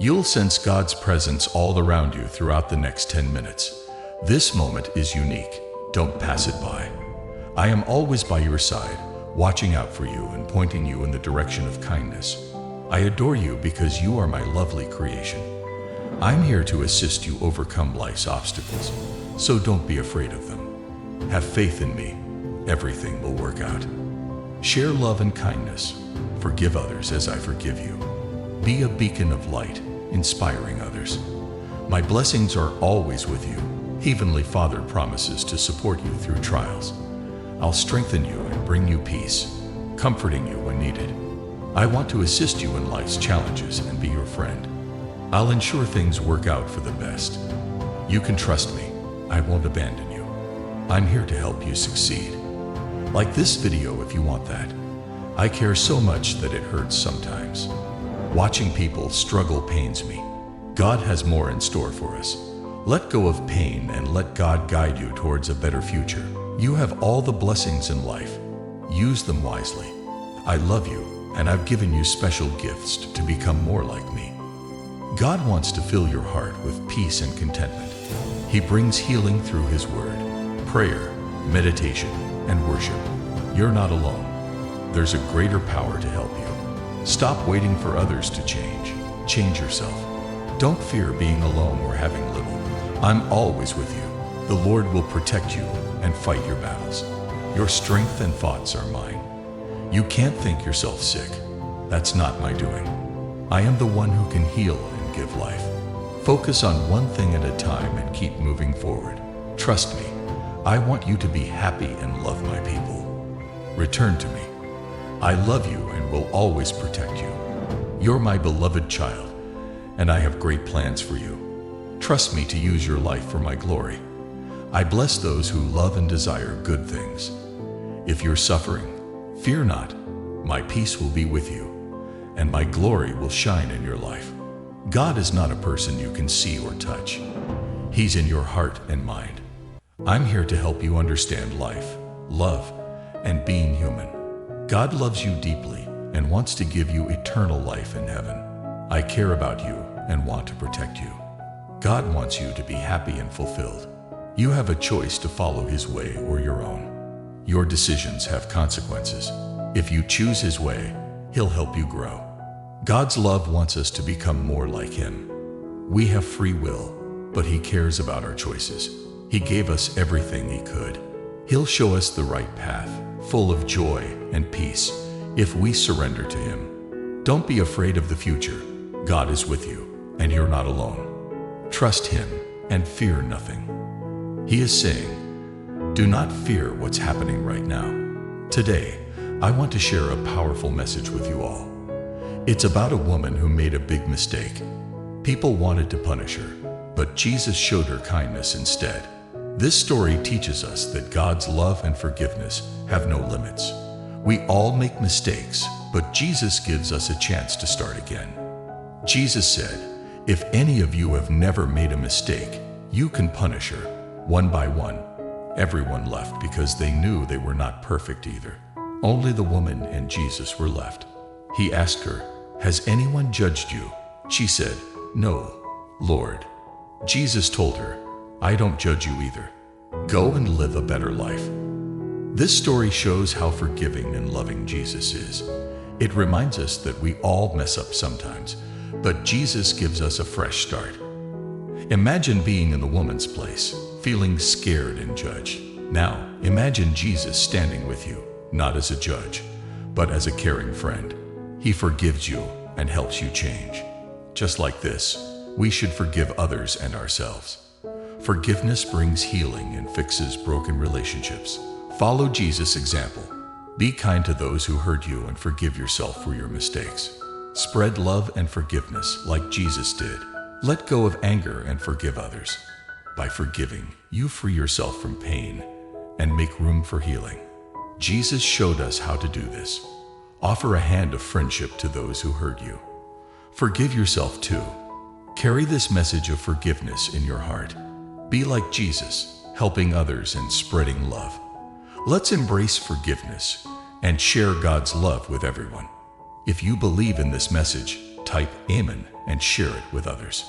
You'll sense God's presence all around you throughout the next 10 minutes. This moment is unique. Don't pass it by. I am always by your side, watching out for you and pointing you in the direction of kindness. I adore you because you are my lovely creation. I'm here to assist you overcome life's obstacles, so don't be afraid of them. Have faith in me. Everything will work out. Share love and kindness. Forgive others as I forgive you. Be a beacon of light, inspiring others. My blessings are always with you. Heavenly Father promises to support you through trials. I'll strengthen you and bring you peace, comforting you when needed. I want to assist you in life's challenges and be your friend. I'll ensure things work out for the best. You can trust me. I won't abandon you. I'm here to help you succeed. Like this video if you want that. I care so much that it hurts sometimes. Watching people struggle pains me. God has more in store for us. Let go of pain and let God guide you towards a better future. You have all the blessings in life. Use them wisely. I love you, and I've given you special gifts to become more like me. God wants to fill your heart with peace and contentment. He brings healing through His Word, prayer, meditation, and worship. You're not alone. There's a greater power to help you. Stop waiting for others to change. Change yourself. Don't fear being alone or having little. I'm always with you. The Lord will protect you and fight your battles. Your strength and thoughts are mine. You can't think yourself sick. That's not my doing. I am the one who can heal and give life. Focus on one thing at a time and keep moving forward. Trust me, I want you to be happy and love my people. Return to me. I love you and will always protect you. You're my beloved child, and I have great plans for you. Trust me to use your life for my glory. I bless those who love and desire good things. If you're suffering, fear not. My peace will be with you, and my glory will shine in your life. God is not a person you can see or touch. He's in your heart and mind. I'm here to help you understand life, love, and being human. God loves you deeply and wants to give you eternal life in heaven. I care about you and want to protect you. God wants you to be happy and fulfilled. You have a choice to follow His way or your own. Your decisions have consequences. If you choose His way, He'll help you grow. God's love wants us to become more like Him. We have free will, but He cares about our choices. He gave us everything He could. He'll show us the right path, full of joy and peace, if we surrender to Him. Don't be afraid of the future. God is with you, and you're not alone. Trust Him and fear nothing. He is saying, do not fear what's happening right now. Today, I want to share a powerful message with you all. It's about a woman who made a big mistake. People wanted to punish her, but Jesus showed her kindness instead. This story teaches us that God's love and forgiveness have no limits. We all make mistakes, but Jesus gives us a chance to start again. Jesus said, if any of you have never made a mistake, you can punish her. One by one, everyone left because they knew they were not perfect either. Only the woman and Jesus were left. He asked her, has anyone judged you? She said, no, Lord. Jesus told her, I don't judge you either. Go and live a better life. This story shows how forgiving and loving Jesus is. It reminds us that we all mess up sometimes, but Jesus gives us a fresh start. Imagine being in the woman's place, feeling scared and judged. Now, imagine Jesus standing with you, not as a judge, but as a caring friend. He forgives you and helps you change. Just like this, we should forgive others and ourselves. Forgiveness brings healing and fixes broken relationships. Follow Jesus' example. Be kind to those who hurt you and forgive yourself for your mistakes. Spread love and forgiveness like Jesus did. Let go of anger and forgive others. By forgiving, you free yourself from pain and make room for healing. Jesus showed us how to do this. Offer a hand of friendship to those who hurt you. Forgive yourself too. Carry this message of forgiveness in your heart. Be like Jesus, helping others and spreading love. Let's embrace forgiveness and share God's love with everyone. If you believe in this message, type Amen and share it with others.